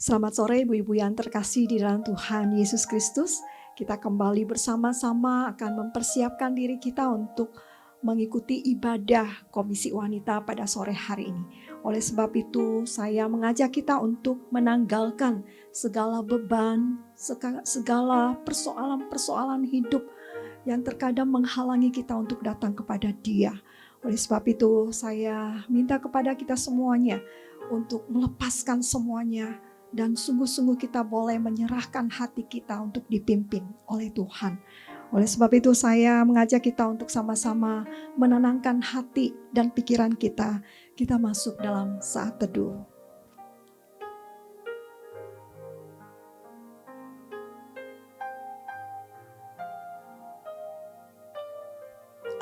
Selamat sore ibu-ibu yang terkasih di dalam Tuhan Yesus Kristus. Kita kembali bersama-sama akan mempersiapkan diri kita untuk mengikuti ibadah Komisi Wanita pada sore hari ini. Oleh sebab itu saya mengajak kita untuk menanggalkan segala beban, segala persoalan-persoalan hidup yang terkadang menghalangi kita untuk datang kepada Dia. Oleh sebab itu saya minta kepada kita semuanya untuk melepaskan semuanya dan sungguh-sungguh kita boleh menyerahkan hati kita untuk dipimpin oleh Tuhan. Oleh sebab itu saya mengajak kita untuk sama-sama menenangkan hati dan pikiran kita. Kita masuk dalam saat teduh.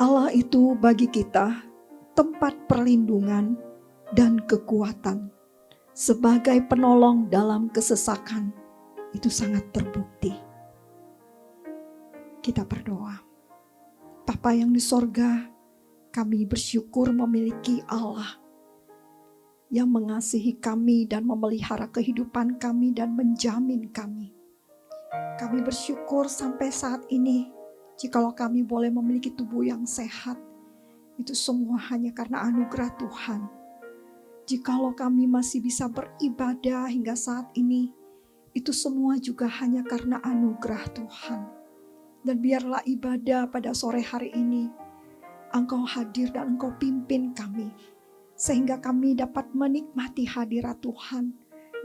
Allah itu bagi kita tempat perlindungan dan kekuatan. Sebagai penolong dalam kesesakan, itu sangat terbukti. Kita berdoa. Bapa yang di sorga, kami bersyukur memiliki Allah yang mengasihi kami dan memelihara kehidupan kami dan menjamin kami. Kami bersyukur sampai saat ini, jikalau kami boleh memiliki tubuh yang sehat, itu semua hanya karena anugerah Tuhan. Jikalau kami masih bisa beribadah hingga saat ini, itu semua juga hanya karena anugerah Tuhan. Dan biarlah ibadah pada sore hari ini, Engkau hadir dan Engkau pimpin kami, sehingga kami dapat menikmati hadirat Tuhan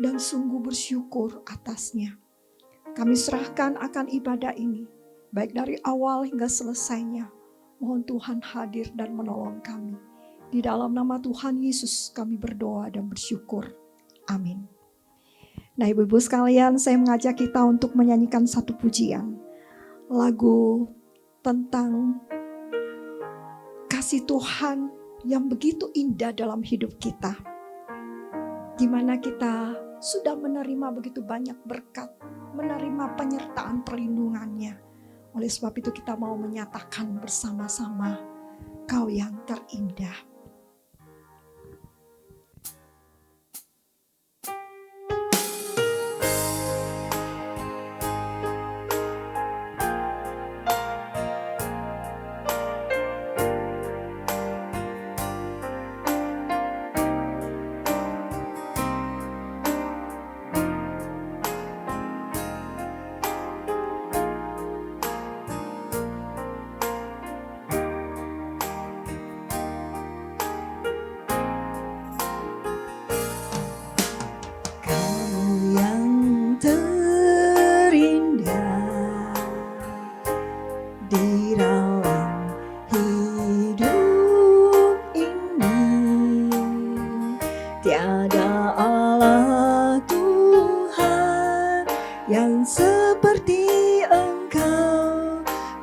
dan sungguh bersyukur atasnya. Kami serahkan akan ibadah ini, baik dari awal hingga selesainya. Mohon Tuhan hadir dan menolong kami. Di dalam nama Tuhan Yesus kami berdoa dan bersyukur. Amin. Nah ibu-ibu sekalian, saya mengajak kita untuk menyanyikan satu pujian. Lagu tentang kasih Tuhan yang begitu indah dalam hidup kita. Di mana kita sudah menerima begitu banyak berkat, menerima penyertaan perlindungannya. Oleh sebab itu kita mau menyatakan bersama-sama, Kau yang terindah.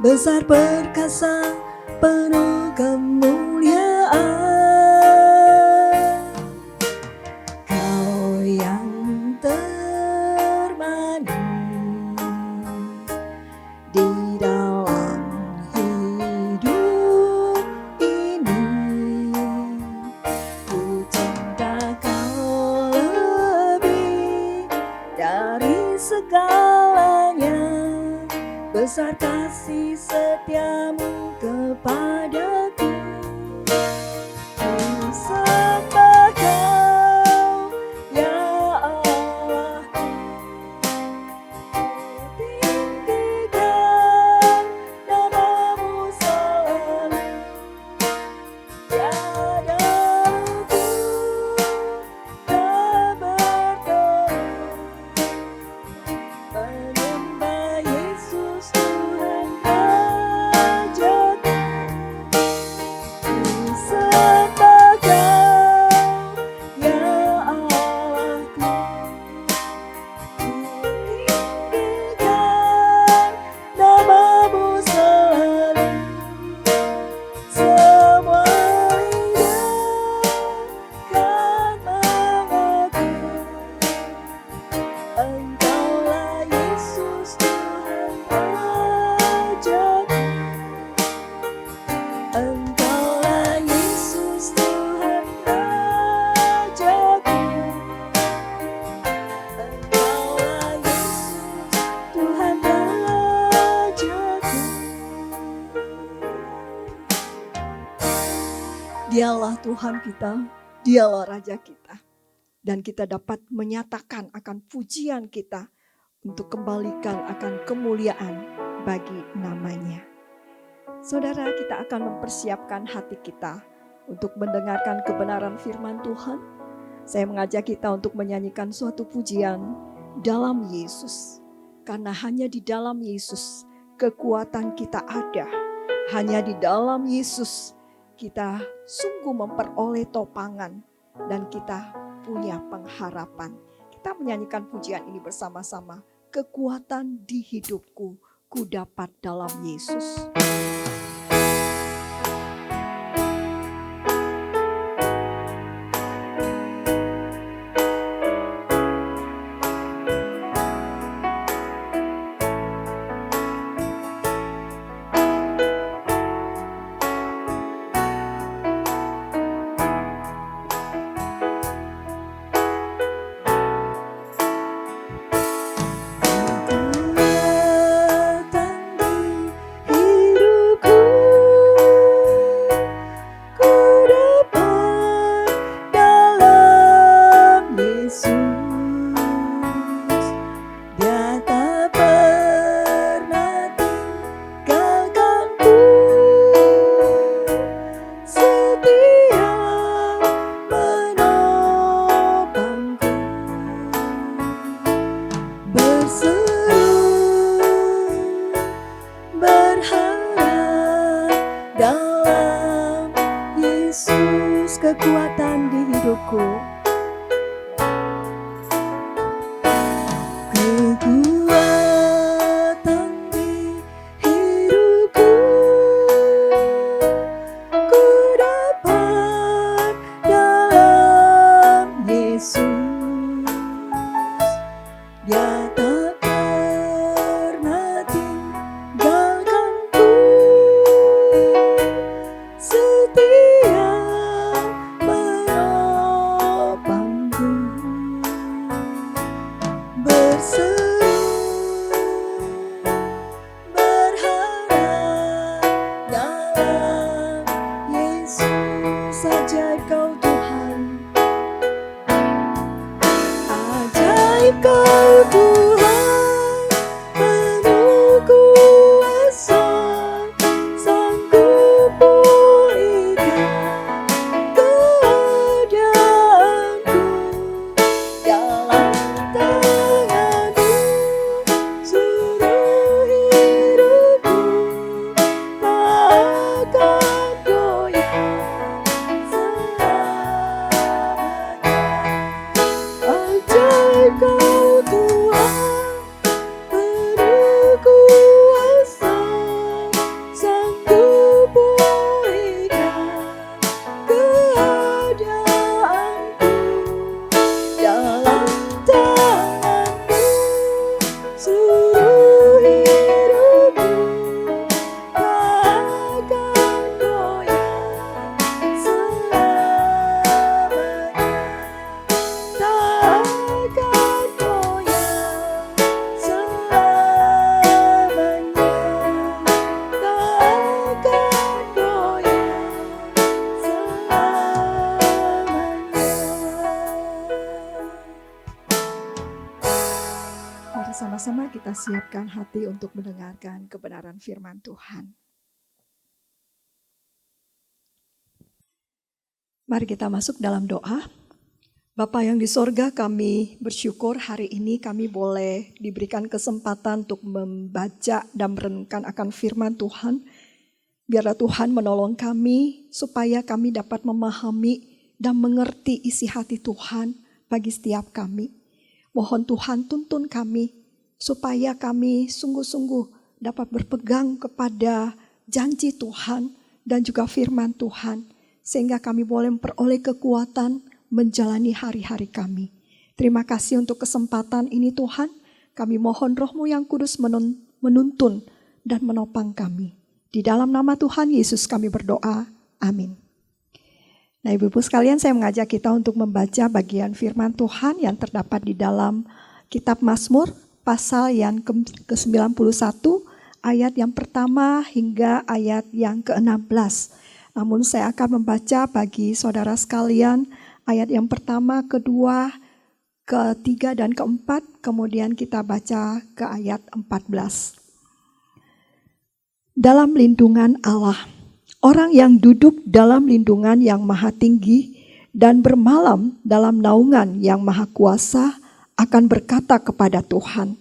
Besar perkasa penuh kemuliaan, Kau yang termanis di dalam hidup ini. Ku cinta Kau lebih dari segalanya. Besar kasih setiamu kepadaku. Ku sembah Kau, ya Allahku. Ku tinggikan namamu selalu. Tiada aku tak berdoa menyembah Yesus Tuhan Rajaku. Dialah Tuhan kita, Dialah Raja kita. Dan kita dapat menyatakan akan pujian kita untuk kembalikan akan kemuliaan bagi namanya. Saudara, kita akan mempersiapkan hati kita untuk mendengarkan kebenaran firman Tuhan. Saya mengajak kita untuk menyanyikan suatu pujian dalam Yesus. Karena hanya di dalam Yesus kekuatan kita ada. Hanya di dalam Yesus kita sungguh memperoleh topangan dan kita punya pengharapan. Kita menyanyikan pujian ini bersama-sama. Kekuatan di hidupku, ku dapat dalam Yesus. Kekuatan di hidupku, kekuatan di hidupku, ku dapat dalam Yesus. Dia tak pernah tinggalkanku, setia sama-sama kita siapkan hati untuk mendengarkan kebenaran firman Tuhan. Mari kita masuk dalam doa. Bapa yang di sorga, kami bersyukur hari ini kami boleh diberikan kesempatan untuk membaca dan merenungkan akan firman Tuhan. Biarlah Tuhan menolong kami supaya kami dapat memahami dan mengerti isi hati Tuhan bagi setiap kami. Mohon Tuhan tuntun kami supaya kami sungguh-sungguh dapat berpegang kepada janji Tuhan dan juga firman Tuhan. Sehingga kami boleh memperoleh kekuatan menjalani hari-hari kami. Terima kasih untuk kesempatan ini Tuhan. Kami mohon Roh-Mu yang kudus menuntun dan menopang kami. Di dalam nama Tuhan Yesus kami berdoa. Amin. Nah Ibu-Ibu sekalian, saya mengajak kita untuk membaca bagian firman Tuhan yang terdapat di dalam kitab Mazmur pasal yang ke-91 ayat yang pertama hingga ayat yang ke-16. Namun saya akan membaca bagi saudara sekalian ayat yang pertama, kedua, ketiga, dan keempat. Kemudian kita baca ke ayat 14. Dalam lindungan Allah, orang yang duduk dalam lindungan yang maha tinggi dan bermalam dalam naungan yang maha kuasa akan berkata kepada Tuhan,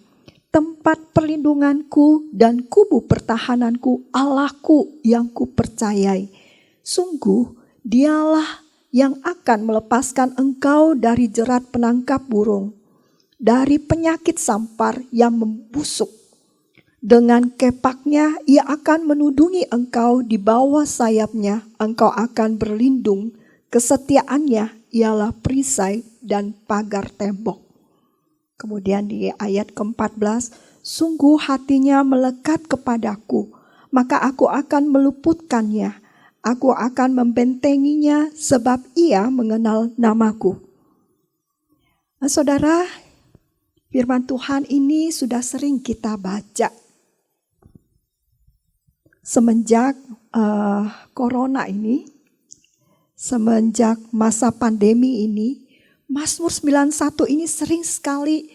tempat perlindunganku dan kubu pertahananku, Allahku yang kupercayai. Sungguh dialah yang akan melepaskan engkau dari jerat penangkap burung, dari penyakit sampar yang membusuk. Dengan kepaknya ia akan menudungi engkau di bawah sayapnya, engkau akan berlindung. Kesetiaannya ialah perisai dan pagar tembok. Kemudian di ayat ke-14, sungguh hatinya melekat kepadaku, maka aku akan meluputkannya. Aku akan membentenginya sebab ia mengenal namaku. Nah, saudara, firman Tuhan ini sudah sering kita baca. Semenjak corona ini, semenjak masa pandemi ini, Mazmur 91 ini sering sekali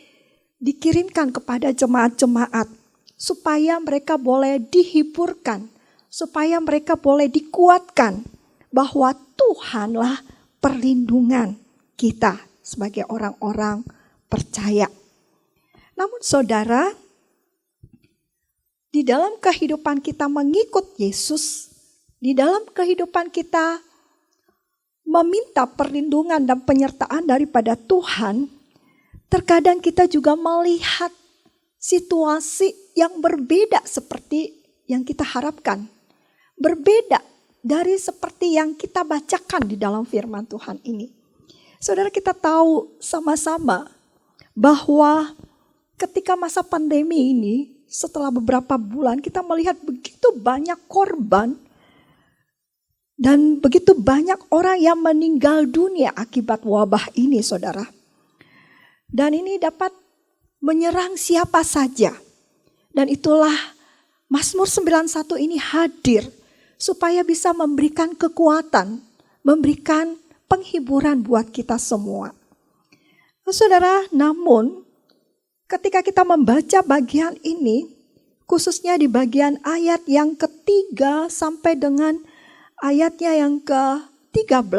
dikirimkan kepada jemaat-jemaat supaya mereka boleh dihiburkan, supaya mereka boleh dikuatkan bahwa Tuhanlah perlindungan kita sebagai orang-orang percaya. Namun saudara, di dalam kehidupan kita mengikut Yesus, di dalam kehidupan kita meminta perlindungan dan penyertaan daripada Tuhan, terkadang kita juga melihat situasi yang berbeda seperti yang kita harapkan. Berbeda dari seperti yang kita bacakan di dalam firman Tuhan ini. Saudara, kita tahu sama-sama bahwa ketika masa pandemi ini, setelah beberapa bulan kita melihat begitu banyak korban dan begitu banyak orang yang meninggal dunia akibat wabah ini, saudara. Dan ini dapat menyerang siapa saja. Dan itulah Mazmur 91 ini hadir supaya bisa memberikan kekuatan, memberikan penghiburan buat kita semua. Saudara, namun ketika kita membaca bagian ini, khususnya di bagian ayat yang ketiga sampai dengan ayatnya yang ke-13,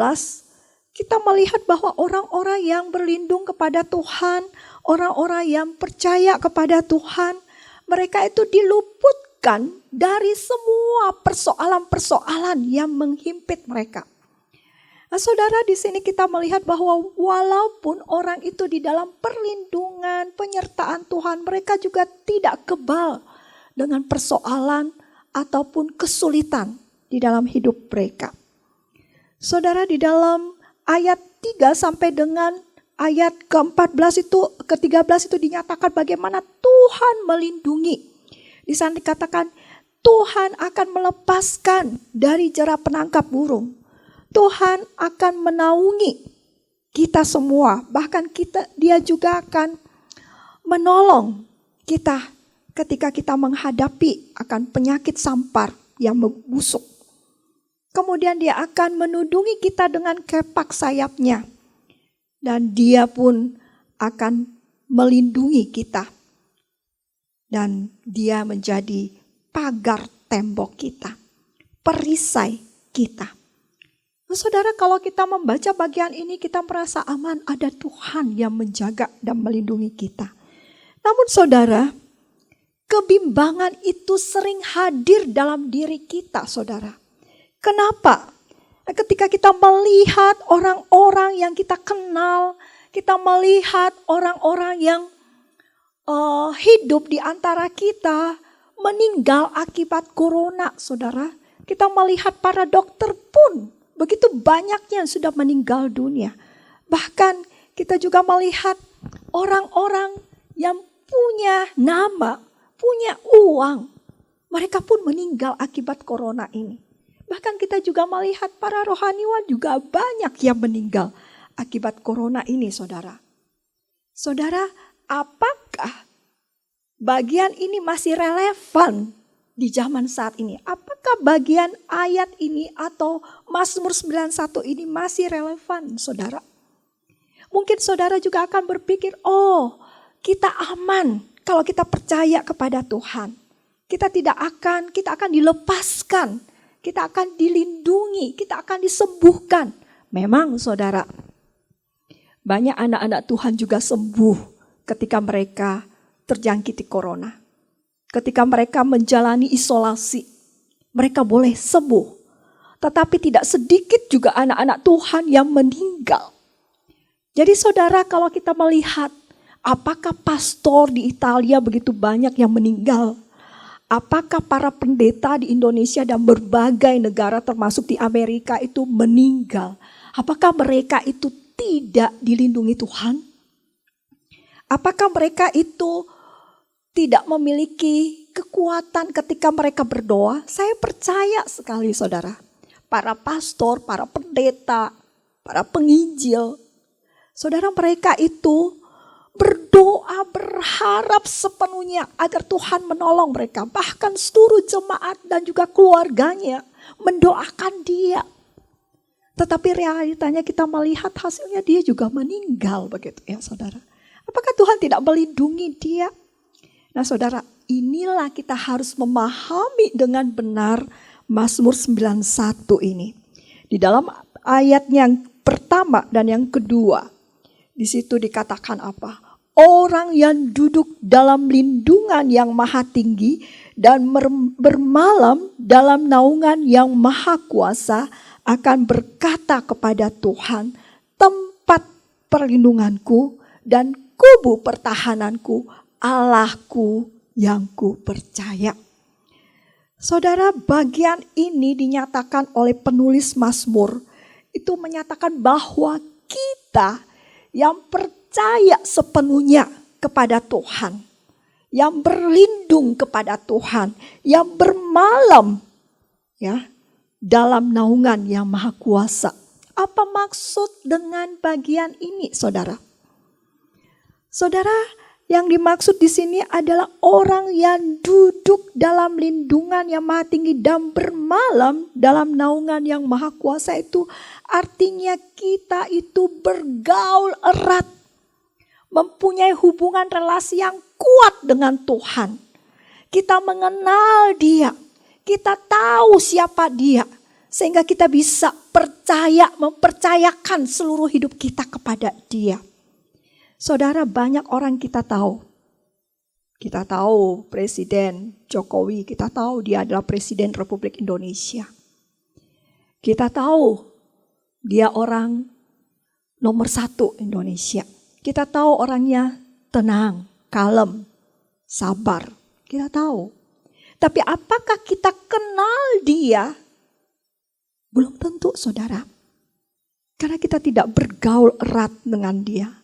kita melihat bahwa orang-orang yang berlindung kepada Tuhan, orang-orang yang percaya kepada Tuhan, mereka itu diluputkan dari semua persoalan-persoalan yang menghimpit mereka. Nah, saudara, di sini kita melihat bahwa walaupun orang itu di dalam perlindungan, penyertaan Tuhan, mereka juga tidak kebal dengan persoalan ataupun kesulitan di dalam hidup mereka. Saudara, di dalam ayat 3 sampai dengan ayat ke-14 itu, ke-13 itu dinyatakan bagaimana Tuhan melindungi. Di sana dikatakan Tuhan akan melepaskan dari jerat penangkap burung. Tuhan akan menaungi kita semua. Bahkan dia juga akan menolong kita ketika kita menghadapi akan penyakit sampar yang membusuk. Kemudian dia akan menudungi kita dengan kepak sayapnya. Dan dia pun akan melindungi kita. Dan dia menjadi pagar tembok kita. Perisai kita. Nah, saudara, kalau kita membaca bagian ini kita merasa aman, ada Tuhan yang menjaga dan melindungi kita. Namun saudara, kebimbangan itu sering hadir dalam diri kita, saudara. Kenapa? Ketika kita melihat orang-orang yang kita kenal, kita melihat orang-orang yang hidup di antara kita meninggal akibat corona, saudara. Kita melihat para dokter pun begitu banyaknya yang sudah meninggal dunia. Bahkan kita juga melihat orang-orang yang punya nama, punya uang. Mereka pun meninggal akibat corona ini. Bahkan kita juga melihat para rohaniwan juga banyak yang meninggal akibat corona ini, saudara. Saudara, apakah bagian ini masih relevan di zaman saat ini? Apakah bagian ayat ini atau Mazmur 91 ini masih relevan, saudara? Mungkin saudara juga akan berpikir, oh kita aman kalau kita percaya kepada Tuhan. Kita akan dilepaskan, kita akan dilindungi, kita akan disembuhkan. Memang saudara, banyak anak-anak Tuhan juga sembuh ketika mereka terjangkiti corona. Ketika mereka menjalani isolasi, mereka boleh sembuh. Tetapi tidak sedikit juga anak-anak Tuhan yang meninggal. Jadi saudara, kalau kita melihat apakah pastor di Italia begitu banyak yang meninggal? Apakah para pendeta di Indonesia dan berbagai negara termasuk di Amerika itu meninggal? Apakah mereka itu tidak dilindungi Tuhan? Apakah mereka itu tidak memiliki kekuatan ketika mereka berdoa? Saya percaya sekali saudara, para pastor, para pendeta, para penginjil, saudara, mereka itu berdoa berharap sepenuhnya agar Tuhan menolong mereka. Bahkan seluruh jemaat dan juga keluarganya mendoakan dia. Tetapi realitanya kita melihat hasilnya dia juga meninggal begitu ya saudara. Apakah Tuhan tidak melindungi dia? Nah saudara, inilah kita harus memahami dengan benar Mazmur 91 ini. Di dalam ayat yang pertama dan yang kedua, di situ dikatakan apa? Orang yang duduk dalam lindungan yang maha tinggi dan bermalam dalam naungan yang maha kuasa akan berkata kepada Tuhan, tempat perlindunganku dan kubu pertahananku, Allahku yang ku percaya. Saudara, bagian ini dinyatakan oleh penulis Mazmur, itu menyatakan bahwa kita yang percaya sepenuhnya kepada Tuhan, yang berlindung kepada Tuhan, yang bermalam ya dalam naungan yang maha kuasa. Apa maksud dengan bagian ini, saudara? Saudara, yang dimaksud di sini adalah orang yang duduk dalam lindungan yang maha tinggi dan bermalam dalam naungan yang maha kuasa. Itu artinya kita itu bergaul erat, mempunyai hubungan relasi yang kuat dengan Tuhan. Kita mengenal dia, kita tahu siapa dia, sehingga kita bisa percaya, mempercayakan seluruh hidup kita kepada dia. Saudara, banyak orang kita tahu. Kita tahu Presiden Jokowi, kita tahu dia adalah Presiden Republik Indonesia. Kita tahu dia orang nomor 1 Indonesia. Kita tahu orangnya tenang, kalem, sabar. Kita tahu. Tapi apakah kita kenal dia? Belum tentu, saudara. Karena kita tidak bergaul erat dengan dia.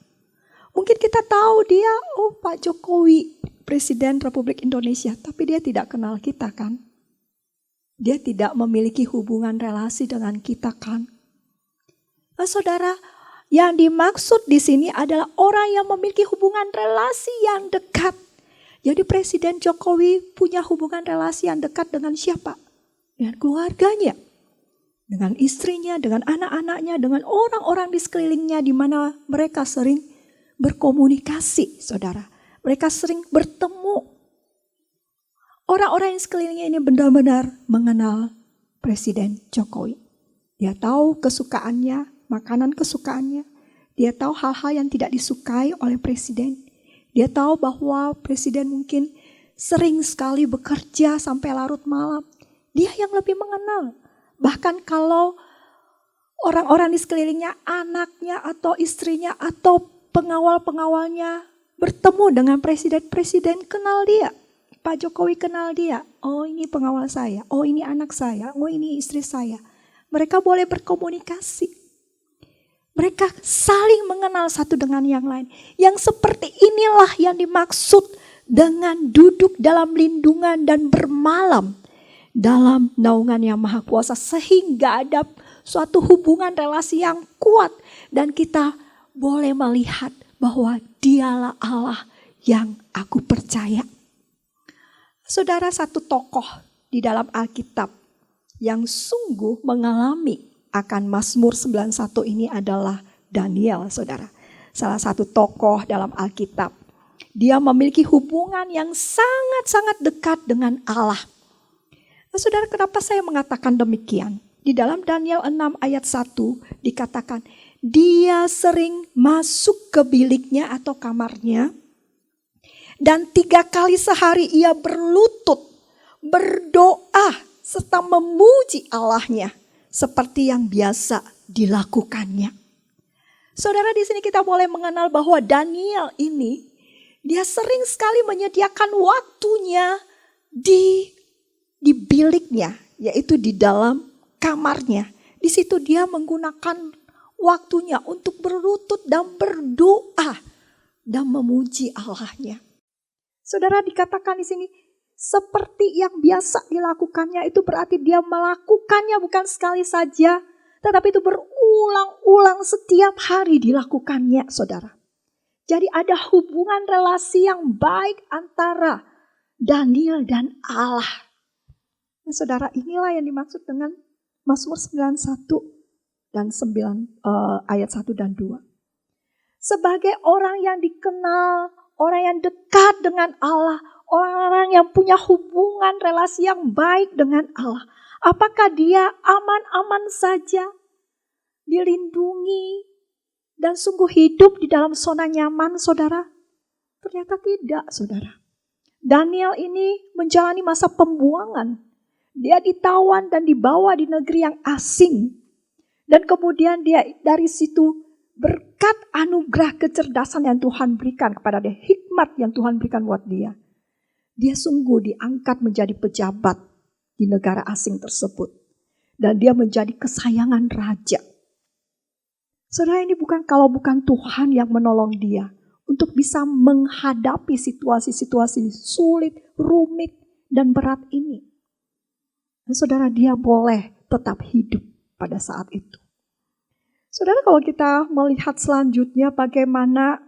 Mungkin kita tahu dia, oh Pak Jokowi, Presiden Republik Indonesia. Tapi dia tidak kenal kita kan? Dia tidak memiliki hubungan relasi dengan kita kan? Nah, saudara, yang dimaksud di sini adalah orang yang memiliki hubungan relasi yang dekat. Jadi Presiden Jokowi punya hubungan relasi yang dekat dengan siapa? Dengan keluarganya. Dengan istrinya, dengan anak-anaknya, dengan orang-orang di sekelilingnya di mana mereka sering berkomunikasi, saudara. Mereka sering bertemu. Orang-orang yang sekelilingnya ini benar-benar mengenal Presiden Jokowi. Dia tahu kesukaannya, makanan kesukaannya. Dia tahu hal-hal yang tidak disukai oleh Presiden. Dia tahu bahwa Presiden mungkin sering sekali bekerja sampai larut malam. Dia yang lebih mengenal. Bahkan kalau orang-orang di sekelilingnya, anaknya atau istrinya atau pengawal-pengawalnya bertemu dengan presiden kenal dia. Pak Jokowi kenal dia. Oh ini pengawal saya, oh ini anak saya, oh ini istri saya. Mereka boleh berkomunikasi. Mereka saling mengenal satu dengan yang lain. Yang seperti inilah yang dimaksud dengan duduk dalam lindungan dan bermalam dalam naungan yang maha kuasa. Sehingga ada suatu hubungan relasi yang kuat. Dan kita boleh melihat bahwa dialah Allah yang aku percaya. Saudara, satu tokoh di dalam Alkitab yang sungguh mengalami akan Mazmur 91 ini adalah Daniel, saudara. Salah satu tokoh dalam Alkitab. Dia memiliki hubungan yang sangat-sangat dekat dengan Allah. Nah, saudara, kenapa saya mengatakan demikian? Di dalam Daniel 6 ayat 1 dikatakan, dia sering masuk ke biliknya atau kamarnya, dan 3 kali sehari ia berlutut, berdoa, serta memuji Allahnya seperti yang biasa dilakukannya. Saudara, di sini kita boleh mengenal bahwa Daniel ini, dia sering sekali menyediakan waktunya di biliknya, yaitu di dalam kamarnya. Di situ dia menggunakan waktunya untuk berlutut dan berdoa dan memuji Allahnya. Saudara, dikatakan di sini seperti yang biasa dilakukannya, itu berarti dia melakukannya bukan sekali saja, tetapi itu berulang-ulang setiap hari dilakukannya, saudara. Jadi ada hubungan relasi yang baik antara Daniel dan Allah. Nah, saudara, inilah yang dimaksud dengan Mazmur 91 dan 9 ayat 1 dan 2. Sebagai orang yang dikenal, orang yang dekat dengan Allah, orang yang punya hubungan relasi yang baik dengan Allah, apakah dia aman-aman saja, dilindungi, dan sungguh hidup di dalam zona nyaman, saudara? Ternyata tidak, saudara. Daniel ini menjalani masa pembuangan. Dia ditawan dan dibawa di negeri yang asing. Dan kemudian dia dari situ berkat anugerah kecerdasan yang Tuhan berikan kepada dia, hikmat yang Tuhan berikan buat dia. Dia sungguh diangkat menjadi pejabat di negara asing tersebut. Dan dia menjadi kesayangan raja. Saudara, ini kalau bukan Tuhan yang menolong dia untuk bisa menghadapi situasi-situasi sulit, rumit, dan berat ini. Dan saudara, dia boleh tetap hidup pada saat itu. Saudara, kalau kita melihat selanjutnya bagaimana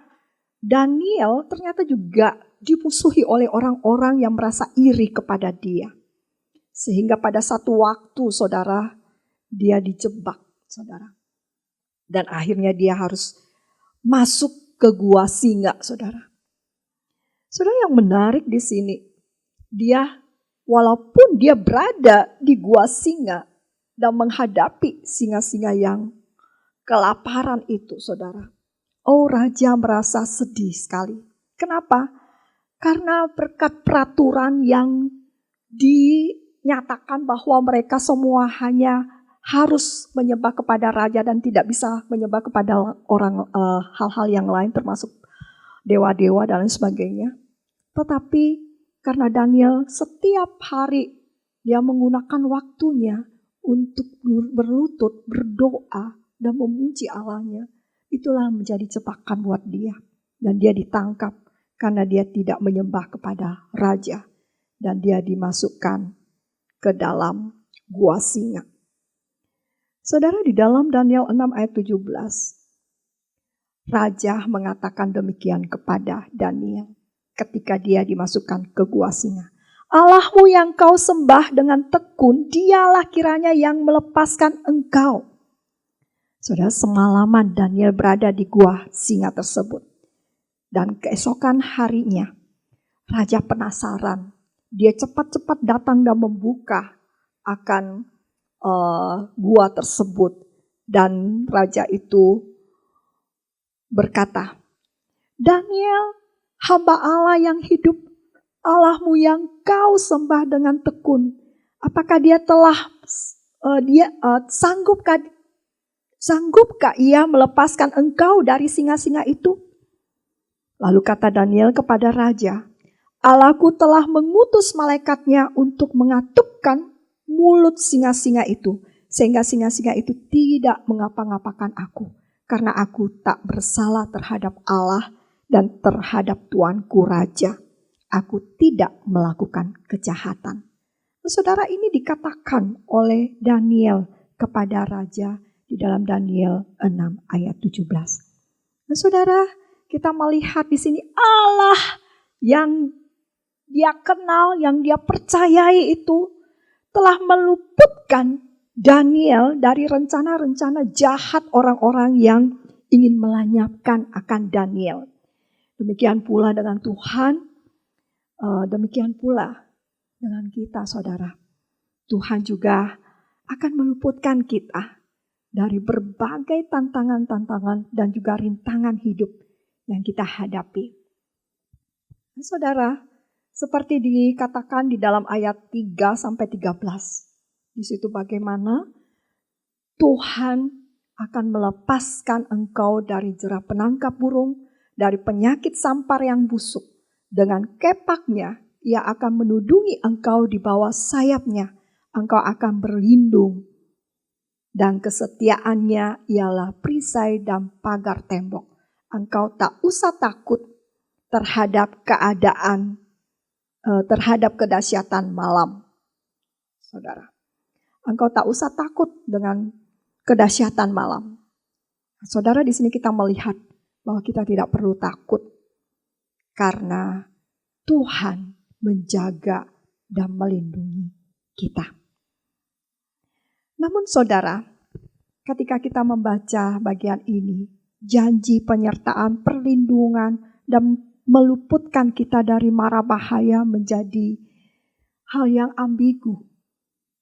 Daniel ternyata juga dimusuhi oleh orang-orang yang merasa iri kepada dia. Sehingga pada satu waktu, saudara, dia dijebak, saudara. Dan akhirnya dia harus masuk ke gua singa, saudara. Saudara, yang menarik di sini, dia walaupun dia berada di gua singa dan menghadapi singa-singa yang kelaparan itu, saudara. Oh, raja merasa sedih sekali. Kenapa? Karena berkat peraturan yang dinyatakan bahwa mereka semua hanya harus menyembah kepada raja dan tidak bisa menyembah kepada orang hal-hal yang lain termasuk dewa-dewa dan lain sebagainya. Tetapi karena Daniel setiap hari dia menggunakan waktunya untuk berlutut, berdoa dan memuji Allahnya, itulah menjadi jebakan buat dia. Dan dia ditangkap karena dia tidak menyembah kepada raja. Dan dia dimasukkan ke dalam gua singa. Saudara, di dalam Daniel 6 ayat 17, raja mengatakan demikian kepada Daniel ketika dia dimasukkan ke gua singa. Allahmu yang kau sembah dengan tekun, dialah kiranya yang melepaskan engkau. Saudara, semalaman Daniel berada di gua singa tersebut. Dan keesokan harinya, raja penasaran. Dia cepat-cepat datang dan membuka akan gua tersebut. Dan raja itu berkata, Daniel, hamba Allah yang hidup, Allahmu yang kau sembah dengan tekun, apakah dia telah sanggupkah ia melepaskan engkau dari singa-singa itu? Lalu kata Daniel kepada raja, Allahku telah mengutus malaikatnya untuk mengatupkan mulut singa-singa itu, sehingga singa-singa itu tidak mengapa-ngapakan aku, karena aku tak bersalah terhadap Allah dan terhadap tuanku raja. Aku tidak melakukan kejahatan. Saudara, ini dikatakan oleh Daniel kepada raja di dalam Daniel 6 ayat 17. Nah, saudara, kita melihat di sini Allah yang dia kenal, yang dia percayai itu telah meluputkan Daniel dari rencana-rencana jahat orang-orang yang ingin melenyapkan akan Daniel. Demikian pula dengan Tuhan, demikian pula dengan kita, saudara. Tuhan juga akan meluputkan kita dari berbagai tantangan-tantangan dan juga rintangan hidup yang kita hadapi. Saudara, seperti dikatakan di dalam ayat 3-13. Di situ bagaimana Tuhan akan melepaskan engkau dari jerat penangkap burung, dari penyakit sampar yang busuk. Dengan kepaknya, ia akan menudungi engkau di bawah sayapnya. Engkau akan berlindung. Dan kesetiaannya ialah perisai dan pagar tembok. Engkau tak usah takut terhadap keadaan, terhadap kedahsyatan malam. Saudara, engkau tak usah takut dengan kedahsyatan malam. Saudara, di sini kita melihat bahwa kita tidak perlu takut karena Tuhan menjaga dan melindungi kita. Namun saudara, ketika kita membaca bagian ini, janji penyertaan, perlindungan, dan meluputkan kita dari mara bahaya menjadi hal yang ambigu.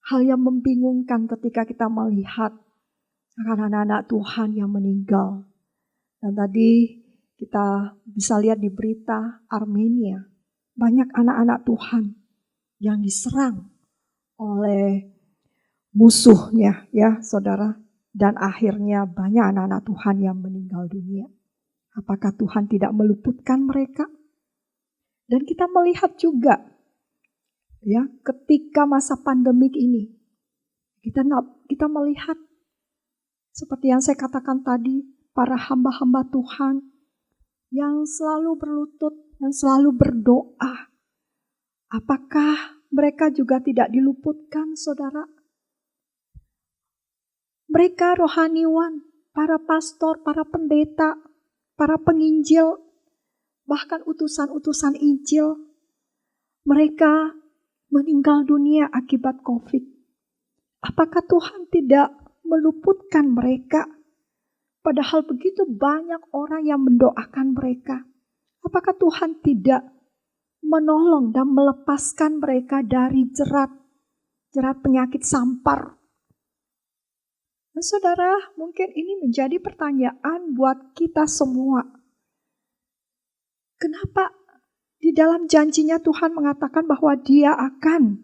Hal yang membingungkan ketika kita melihat akan anak-anak Tuhan yang meninggal. Dan tadi kita bisa lihat di berita Armenia, banyak anak-anak Tuhan yang diserang oleh musuhnya, ya saudara. Dan akhirnya banyak anak-anak Tuhan yang meninggal dunia. Apakah Tuhan tidak meluputkan mereka? Dan kita melihat juga, ya, ketika masa pandemik ini, kita melihat seperti yang saya katakan tadi, para hamba-hamba Tuhan yang selalu berlutut dan selalu berdoa. Apakah mereka juga tidak diluputkan, saudara? Mereka rohaniwan, para pastor, para pendeta, para penginjil, bahkan utusan-utusan Injil, mereka meninggal dunia akibat COVID. Apakah Tuhan tidak meluputkan mereka? Padahal begitu banyak orang yang mendoakan mereka. Apakah Tuhan tidak menolong dan melepaskan mereka dari jerat penyakit sampar? Nah, saudara, mungkin ini menjadi pertanyaan buat kita semua. Kenapa di dalam janjinya Tuhan mengatakan bahwa Dia akan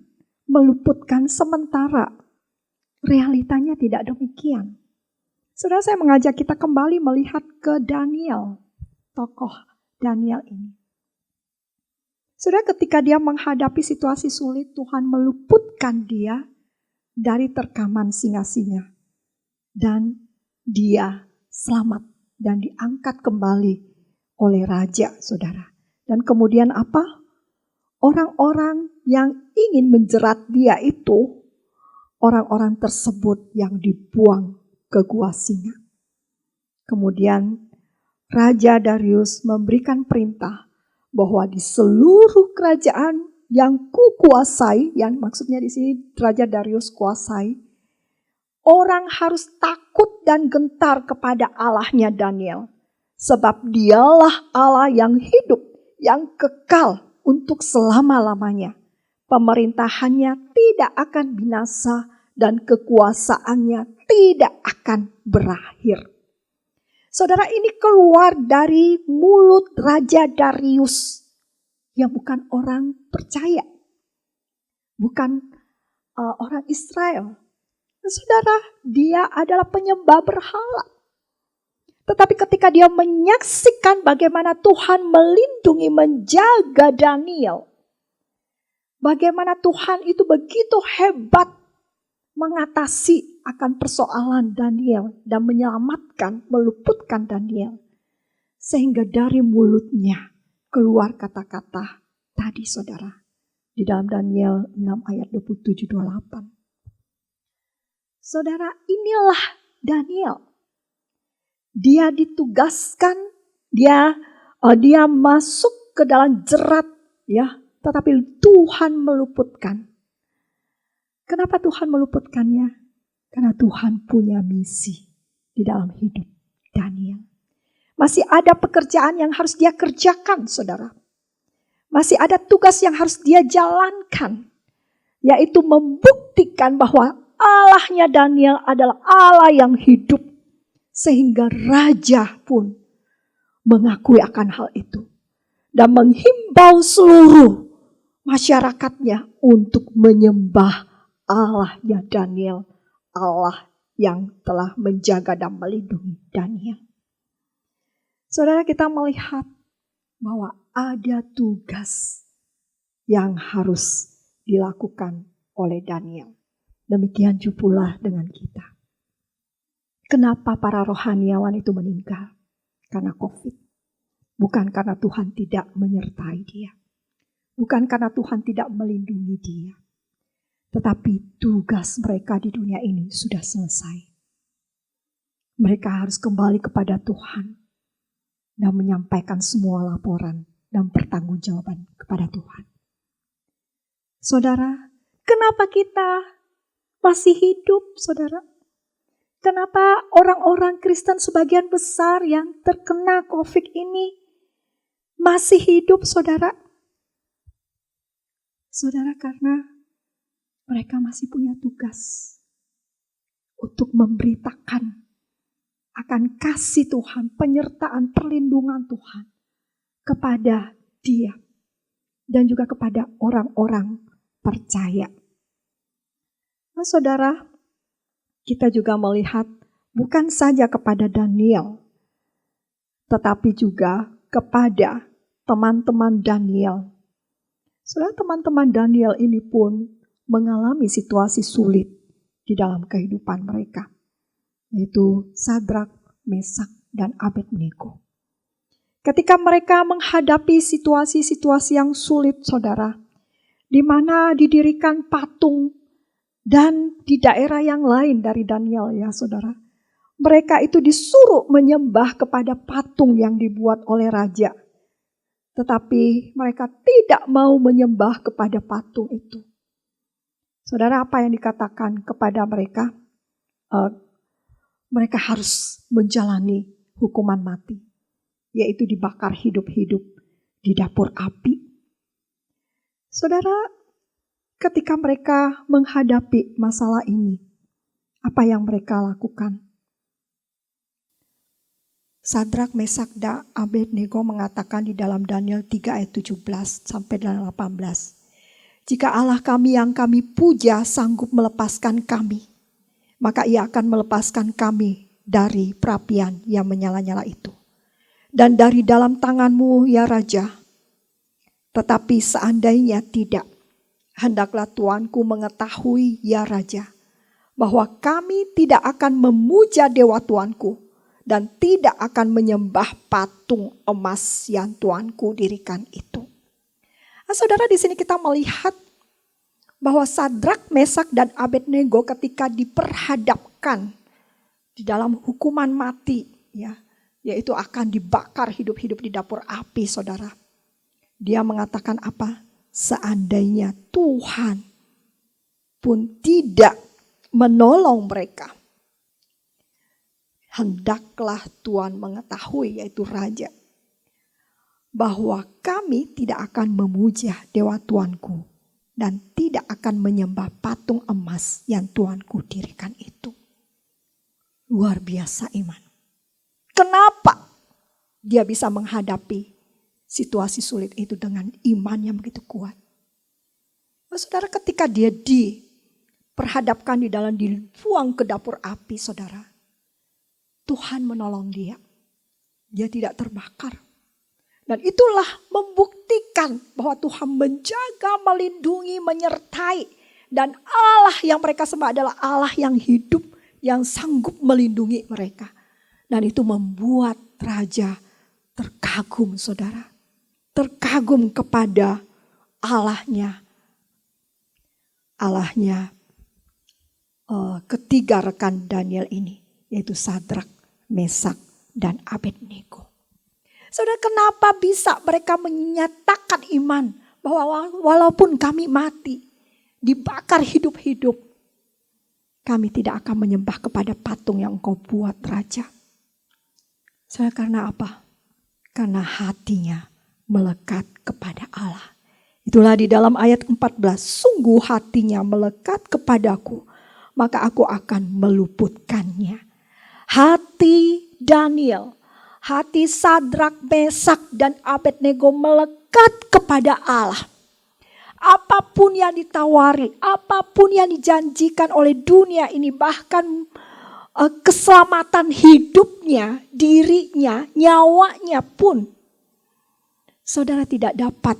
meluputkan sementara? Realitanya tidak demikian. Saudara, saya mengajak kita kembali melihat ke Daniel, tokoh Daniel ini. Saudara, ketika dia menghadapi situasi sulit, Tuhan meluputkan dia dari terkaman singa-singa. Dan dia selamat dan diangkat kembali oleh raja, saudara. Dan kemudian apa? Orang-orang yang ingin menjerat dia itu, orang-orang tersebut yang dibuang ke gua singa. Kemudian Raja Darius memberikan perintah bahwa di seluruh kerajaan yang kukuasai, yang maksudnya di sini Raja Darius kuasai, orang harus takut dan gentar kepada Allahnya Daniel. Sebab dialah Allah yang hidup, yang kekal untuk selama-lamanya. Pemerintahannya tidak akan binasa dan kekuasaannya tidak akan berakhir. Saudara, ini keluar dari mulut Raja Darius yang bukan orang percaya, bukan orang Israel. Saudara, dia adalah penyembah berhala. Tetapi ketika dia menyaksikan bagaimana Tuhan melindungi, menjaga Daniel, bagaimana Tuhan itu begitu hebat mengatasi akan persoalan Daniel dan menyelamatkan, meluputkan Daniel. Sehingga dari mulutnya keluar kata-kata tadi, saudara. Di dalam Daniel 6 ayat 27-28. Saudara, inilah Daniel. Dia ditugaskan, dia masuk ke dalam jerat, ya, tetapi Tuhan meluputkan. Kenapa Tuhan meluputkannya? Karena Tuhan punya misi di dalam hidup Daniel. Masih ada pekerjaan yang harus dia kerjakan, saudara. Masih ada tugas yang harus dia jalankan, yaitu membuktikan bahwa Allahnya Daniel adalah Allah yang hidup. Sehingga raja pun mengakui akan hal itu. Dan menghimbau seluruh masyarakatnya untuk menyembah Allahnya Daniel. Allah yang telah menjaga dan melindungi Daniel. Saudara, kita melihat bahwa ada tugas yang harus dilakukan oleh Daniel. Demikian pula dengan kita. Kenapa para rohaniawan itu meninggal? Karena COVID. Bukan karena Tuhan tidak menyertai dia. Bukan karena Tuhan tidak melindungi dia. Tetapi tugas mereka di dunia ini sudah selesai. Mereka harus kembali kepada Tuhan dan menyampaikan semua laporan dan pertanggungjawaban kepada Tuhan. Saudara, kenapa kita masih hidup, saudara? Kenapa orang-orang Kristen sebagian besar yang terkena COVID ini masih hidup, saudara? Saudara, karena mereka masih punya tugas untuk memberitakan akan kasih Tuhan, penyertaan, perlindungan Tuhan kepada dia dan juga kepada orang-orang percaya. Nah, saudara, kita juga melihat bukan saja kepada Daniel, tetapi juga kepada teman-teman Daniel. Saudara, teman-teman Daniel ini pun mengalami situasi sulit di dalam kehidupan mereka, yaitu Sadrak, Mesak, dan Abednego. Ketika mereka menghadapi situasi-situasi yang sulit, saudara, di mana didirikan patung dan di daerah yang lain dari Daniel, ya saudara. Mereka itu disuruh menyembah kepada patung yang dibuat oleh raja. Tetapi mereka tidak mau menyembah kepada patung itu. Saudara, apa yang dikatakan kepada mereka? Mereka harus menjalani hukuman mati. Yaitu dibakar hidup-hidup di dapur api. Saudara, ketika mereka menghadapi masalah ini, apa yang mereka lakukan? Sadrak, Mesak, dan Abednego mengatakan di dalam Daniel 3 ayat 17 sampai 18. Jika Allah kami yang kami puja sanggup melepaskan kami, maka ia akan melepaskan kami dari perapian yang menyala-nyala itu. Dan dari dalam tanganmu ya Raja. Tetapi seandainya tidak, hendaklah tuanku mengetahui ya Raja, bahwa kami tidak akan memuja dewa tuanku dan tidak akan menyembah patung emas yang tuanku dirikan itu. Nah, saudara, di sini kita melihat bahwa Sadrak, Mesak, dan Abednego ketika diperhadapkan di dalam hukuman mati, ya, yaitu akan dibakar hidup-hidup di dapur api, saudara. Dia mengatakan apa? Seandainya Tuhan pun tidak menolong mereka, hendaklah Tuhan mengetahui, yaitu Raja, bahwa kami tidak akan memuja dewa tuanku dan tidak akan menyembah patung emas yang tuanku dirikan itu. Luar biasa iman. Kenapa dia bisa menghadapi situasi sulit itu dengan iman yang begitu kuat? Nah, saudara, ketika dia diperhadapkan dibuang ke dapur api, saudara, Tuhan menolong dia. Dia tidak terbakar. Dan itulah membuktikan bahwa Tuhan menjaga, melindungi, menyertai. Dan Allah yang mereka sembah adalah Allah yang hidup, yang sanggup melindungi mereka. Dan itu membuat raja terkagum, saudara. Terkagum kepada Allahnya ketiga rekan Daniel ini, yaitu Sadrak, Mesak, dan Abednego. Saudara, kenapa bisa mereka menyatakan iman bahwa walaupun kami mati, dibakar hidup-hidup, Kami tidak akan menyembah kepada patung yang Engkau buat, Raja. Saya karena apa? Karena hatinya melekat kepada Allah. Itulah di dalam ayat 14. Sungguh hatinya melekat kepadaku, maka aku akan meluputkannya. Hati Daniel, hati Sadrak, Mesak, dan Abednego melekat kepada Allah. Apapun yang ditawari, apapun yang dijanjikan oleh dunia ini, bahkan keselamatan hidupnya, dirinya, nyawanya pun, saudara tidak dapat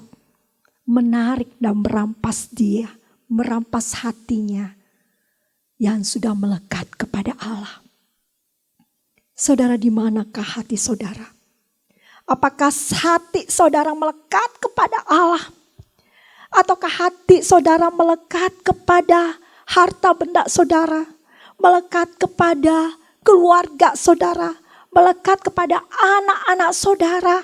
menarik dan merampas dia, merampas hatinya yang sudah melekat kepada Allah. Saudara, di manakah hati saudara? Apakah hati saudara melekat kepada Allah? Ataukah hati saudara melekat kepada harta benda saudara? Melekat kepada keluarga saudara? Melekat kepada anak-anak saudara?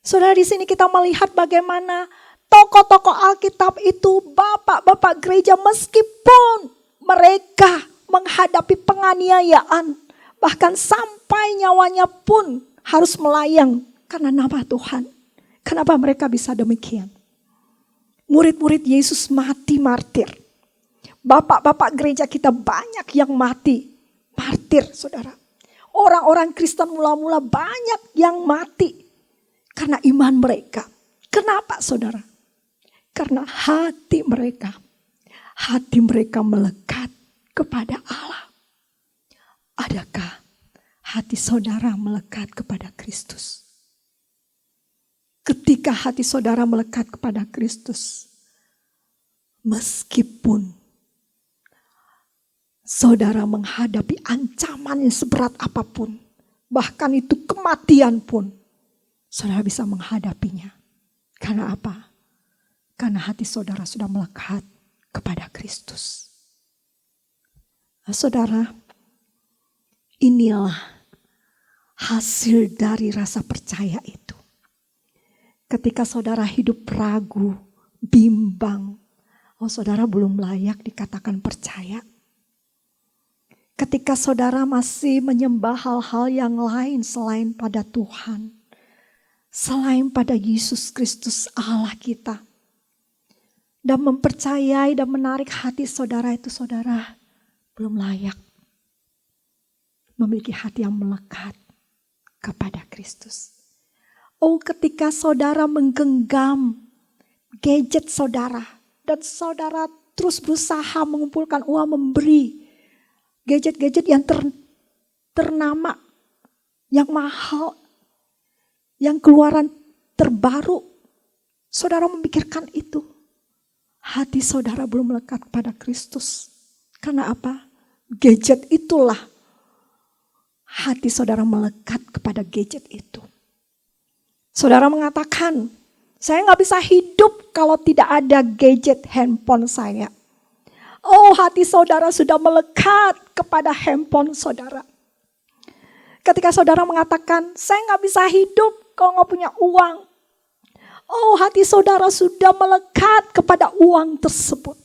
Saudara, di sini kita melihat bagaimana tokoh-tokoh Alkitab itu, bapak-bapak gereja, meskipun mereka menghadapi penganiayaan, bahkan sampai nyawanya pun harus melayang karena nama Tuhan. Kenapa mereka bisa demikian? Murid-murid Yesus mati martir. Bapak-bapak gereja kita banyak yang mati martir, saudara. Orang-orang Kristen mula-mula banyak yang mati karena iman mereka. Kenapa, saudara? Karena hati mereka melekat kepada Allah. Adakah hati saudara melekat kepada Kristus? Ketika hati saudara melekat kepada Kristus, meskipun saudara menghadapi ancaman yang seberat apapun, bahkan itu kematian pun, saudara bisa menghadapinya. Karena apa? Karena hati saudara sudah melekat kepada Kristus. Nah, saudara, inilah hasil dari rasa percaya itu. Ketika saudara hidup ragu, bimbang, saudara belum layak dikatakan percaya. Ketika saudara masih menyembah hal-hal yang lain selain pada Tuhan, selain pada Yesus Kristus Allah kita, dan mempercayai dan menarik hati saudara itu, saudara belum layak memiliki hati yang melekat kepada Kristus. Ketika saudara menggenggam gadget saudara dan saudara terus berusaha mengumpulkan uang memberi gadget-gadget yang ternama, yang mahal, yang keluaran terbaru, saudara memikirkan itu. Hati saudara belum melekat pada Kristus. Karena apa? Gadget itulah hati saudara melekat kepada gadget itu. Saudara mengatakan, saya gak bisa hidup kalau tidak ada gadget handphone saya. Hati saudara sudah melekat kepada handphone saudara. Ketika saudara mengatakan, saya gak bisa hidup kalau gak punya uang. Hati saudara sudah melekat kepada uang tersebut.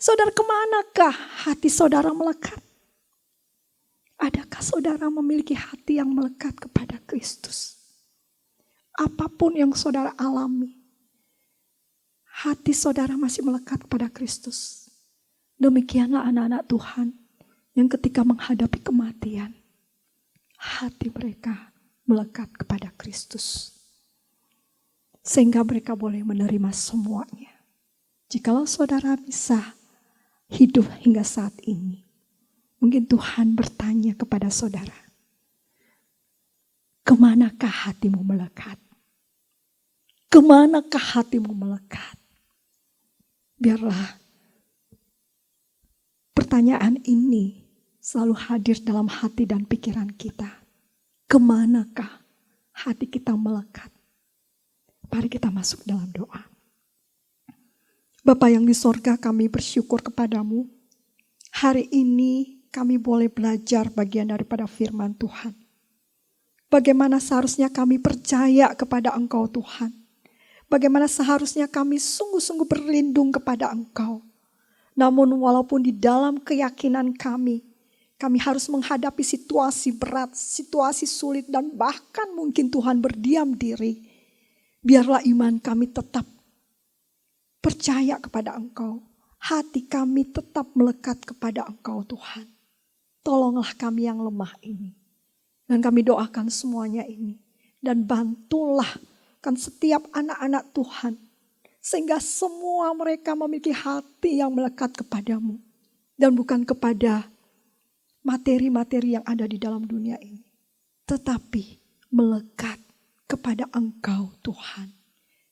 Saudara, kemanakah hati saudara melekat? Adakah saudara memiliki hati yang melekat kepada Kristus? Apapun yang saudara alami, hati saudara masih melekat pada Kristus. Demikianlah anak-anak Tuhan yang ketika menghadapi kematian, hati mereka melekat kepada Kristus. Sehingga mereka boleh menerima semuanya. Jikalau saudara bisa hidup hingga saat ini, mungkin Tuhan bertanya kepada saudara, kemanakah hatimu melekat? Kemanakah hatimu melekat? Biarlah pertanyaan ini selalu hadir dalam hati dan pikiran kita. Kemanakah hati kita melekat? Mari kita masuk dalam doa. Bapa yang di sorga, kami bersyukur kepadamu. Hari ini kami boleh belajar bagian daripada firman Tuhan. Bagaimana seharusnya kami percaya kepada Engkau Tuhan. Bagaimana seharusnya kami sungguh-sungguh berlindung kepada Engkau. Namun walaupun di dalam keyakinan kami harus menghadapi situasi berat, situasi sulit, dan bahkan mungkin Tuhan berdiam diri. Biarlah iman kami tetap percaya kepada Engkau. Hati kami tetap melekat kepada Engkau Tuhan. Tolonglah kami yang lemah ini. Dan kami doakan semuanya ini. Dan bantulah kan setiap anak-anak Tuhan. Sehingga semua mereka memiliki hati yang melekat kepadamu. Dan bukan kepada materi-materi yang ada di dalam dunia ini. Tetapi melekat kepada Engkau Tuhan.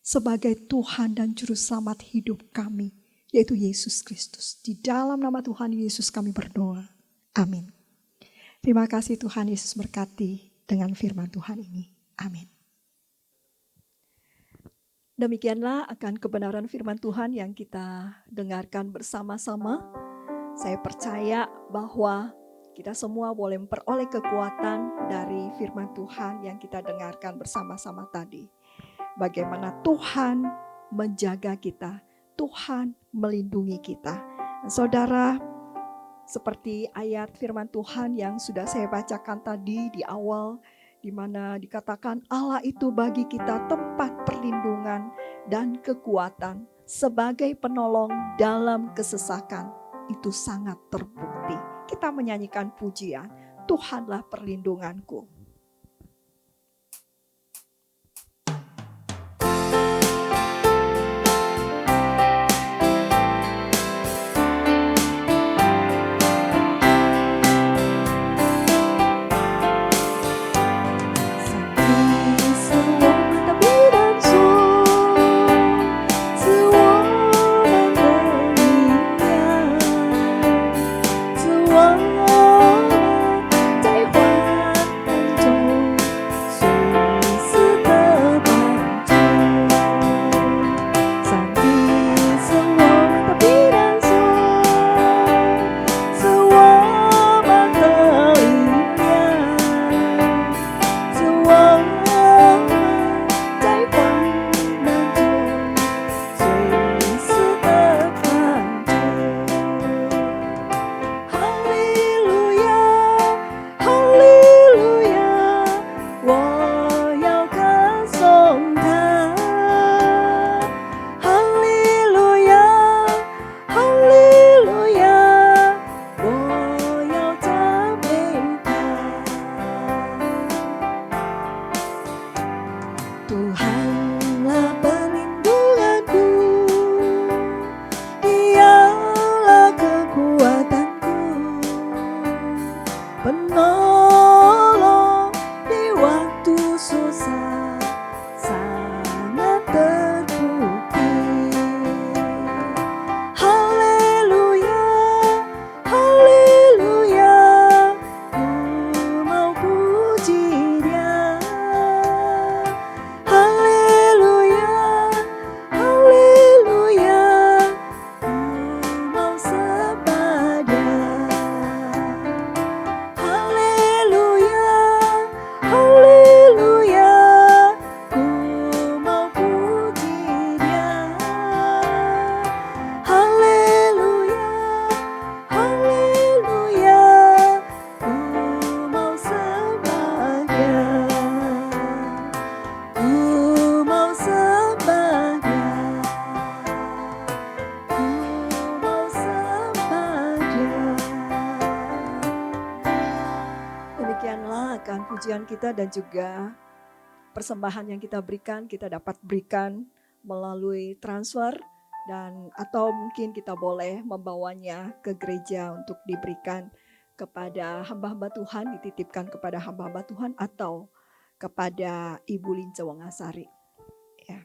Sebagai Tuhan dan Juru Selamat hidup kami. Yaitu Yesus Kristus. Di dalam nama Tuhan Yesus kami berdoa. Amin. Terima kasih Tuhan Yesus berkati dengan firman Tuhan ini. Amin. Demikianlah akan kebenaran firman Tuhan yang kita dengarkan bersama-sama. Saya percaya bahwa kita semua boleh memperoleh kekuatan dari firman Tuhan yang kita dengarkan bersama-sama tadi. Bagaimana Tuhan menjaga kita, Tuhan melindungi kita. Saudara, seperti ayat firman Tuhan yang sudah saya bacakan tadi di awal, di mana dikatakan Allah itu bagi kita tempat perlindungan dan kekuatan sebagai penolong dalam kesesakan. Itu sangat terbukti. Kita menyanyikan pujian, Tuhanlah perlindunganku. Pujian kita dan juga persembahan yang kita berikan, kita dapat berikan melalui transfer dan atau mungkin kita boleh membawanya ke gereja untuk diberikan kepada hamba-hamba Tuhan, dititipkan kepada hamba-hamba Tuhan atau kepada Ibu Lince Wangasari. Ya,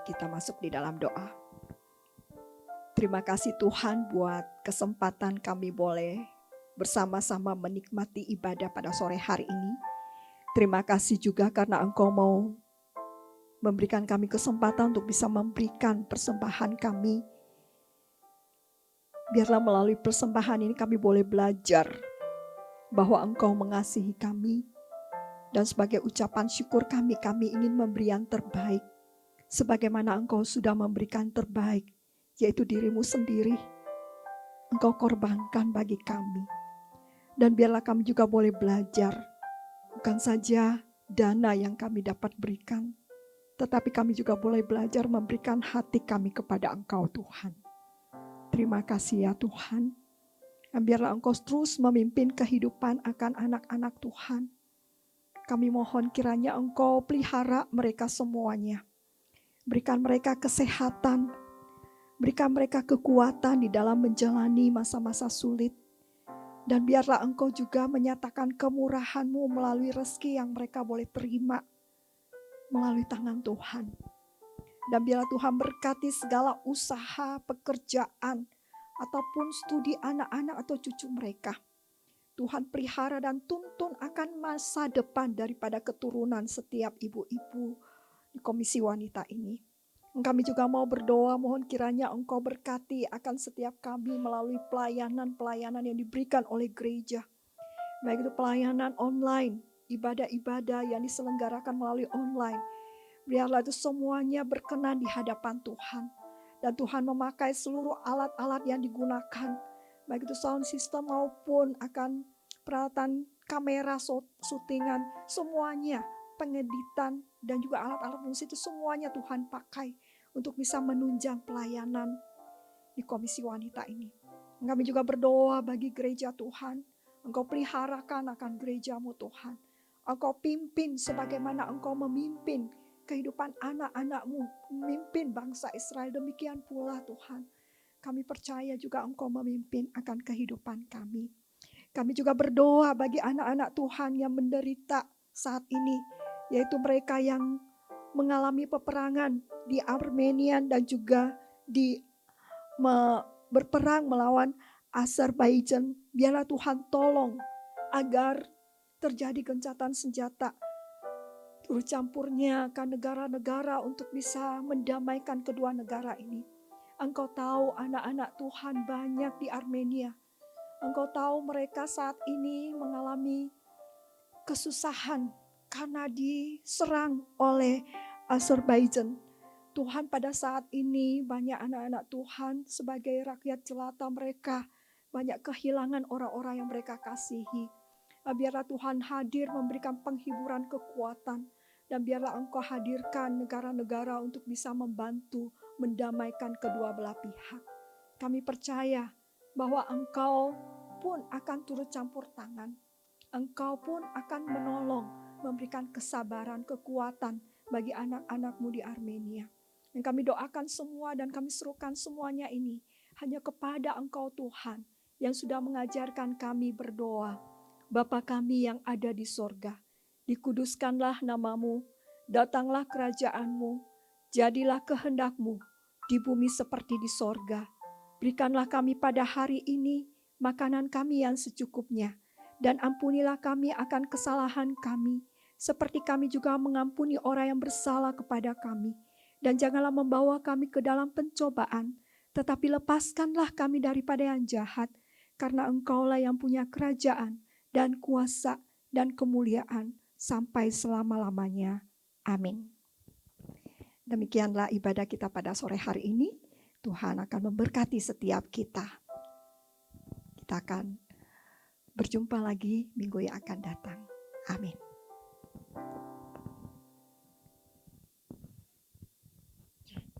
kita masuk di dalam doa. Terima kasih Tuhan buat kesempatan kami boleh bersama-sama menikmati ibadah pada sore hari ini. Terima kasih juga karena Engkau mau memberikan kami kesempatan untuk bisa memberikan persembahan kami. Biarlah melalui persembahan ini kami boleh belajar bahwa Engkau mengasihi kami. Dan sebagai ucapan syukur kami ingin memberi yang terbaik. Sebagaimana Engkau sudah memberikan terbaik, yaitu dirimu sendiri. Engkau korbankan bagi kami. Dan biarlah kami juga boleh belajar, bukan saja dana yang kami dapat berikan, tetapi kami juga boleh belajar memberikan hati kami kepada Engkau Tuhan. Terima kasih ya Tuhan. Dan biarlah Engkau terus memimpin kehidupan akan anak-anak Tuhan. Kami mohon kiranya Engkau pelihara mereka semuanya. Berikan mereka kesehatan, berikan mereka kekuatan di dalam menjalani masa-masa sulit. Dan biarlah Engkau juga menyatakan kemurahan-Mu melalui rezeki yang mereka boleh terima melalui tangan Tuhan. Dan biarlah Tuhan berkati segala usaha, pekerjaan, ataupun studi anak-anak atau cucu mereka. Tuhan pelihara dan tuntun akan masa depan daripada keturunan setiap ibu-ibu di Komisi Wanita ini. Kami juga mau berdoa, mohon kiranya Engkau berkati akan setiap kami melalui pelayanan-pelayanan yang diberikan oleh gereja. Baik itu pelayanan online, ibadah-ibadah yang diselenggarakan melalui online. Biarlah itu semuanya berkenan di hadapan Tuhan. Dan Tuhan memakai seluruh alat-alat yang digunakan. Baik itu sound system maupun akan peralatan kamera syutingan. Semuanya, pengeditan dan juga alat-alat musik itu semuanya Tuhan pakai untuk bisa menunjang pelayanan di Komisi Wanita ini. Kami juga berdoa bagi gereja Tuhan. Engkau peliharakan akan gereja-Mu Tuhan. Engkau pimpin sebagaimana Engkau memimpin kehidupan anak-anak-Mu, memimpin bangsa Israel. Demikian pula Tuhan, kami percaya juga Engkau memimpin akan kehidupan kami. Kami juga berdoa bagi anak-anak Tuhan yang menderita saat ini, yaitu mereka yang mengalami peperangan di Armenia dan juga berperang melawan Azerbaijan. Biarlah Tuhan tolong agar terjadi gencatan senjata, turut campurnya akan negara-negara untuk bisa mendamaikan kedua negara ini. Engkau tahu anak-anak Tuhan banyak di Armenia. Engkau tahu mereka saat ini mengalami kesusahan karena diserang oleh Azerbaijan. Tuhan, pada saat ini banyak anak-anak Tuhan sebagai rakyat jelata mereka banyak kehilangan orang-orang yang mereka kasihi. Biarlah Tuhan hadir memberikan penghiburan kekuatan. Dan biarlah Engkau hadirkan negara-negara untuk bisa membantu mendamaikan kedua belah pihak. Kami percaya bahwa Engkau pun akan turut campur tangan. Engkau pun akan menolong, memberikan kesabaran, kekuatan bagi anak-anak-Mu di Armenia. Dan kami doakan semua dan kami serukan semuanya ini hanya kepada Engkau Tuhan yang sudah mengajarkan kami berdoa. Bapa kami yang ada di sorga, dikuduskanlah nama-Mu, datanglah kerajaan-Mu, jadilah kehendak-Mu di bumi seperti di sorga. Berikanlah kami pada hari ini makanan kami yang secukupnya, dan ampunilah kami akan kesalahan kami, seperti kami juga mengampuni orang yang bersalah kepada kami. Dan janganlah membawa kami ke dalam pencobaan, tetapi lepaskanlah kami daripada yang jahat, karena Engkaulah yang punya kerajaan dan kuasa dan kemuliaan sampai selama-lamanya. Amin. Demikianlah ibadah kita pada sore hari ini. Tuhan akan memberkati setiap kita. Kita akan berjumpa lagi minggu yang akan datang. Amin.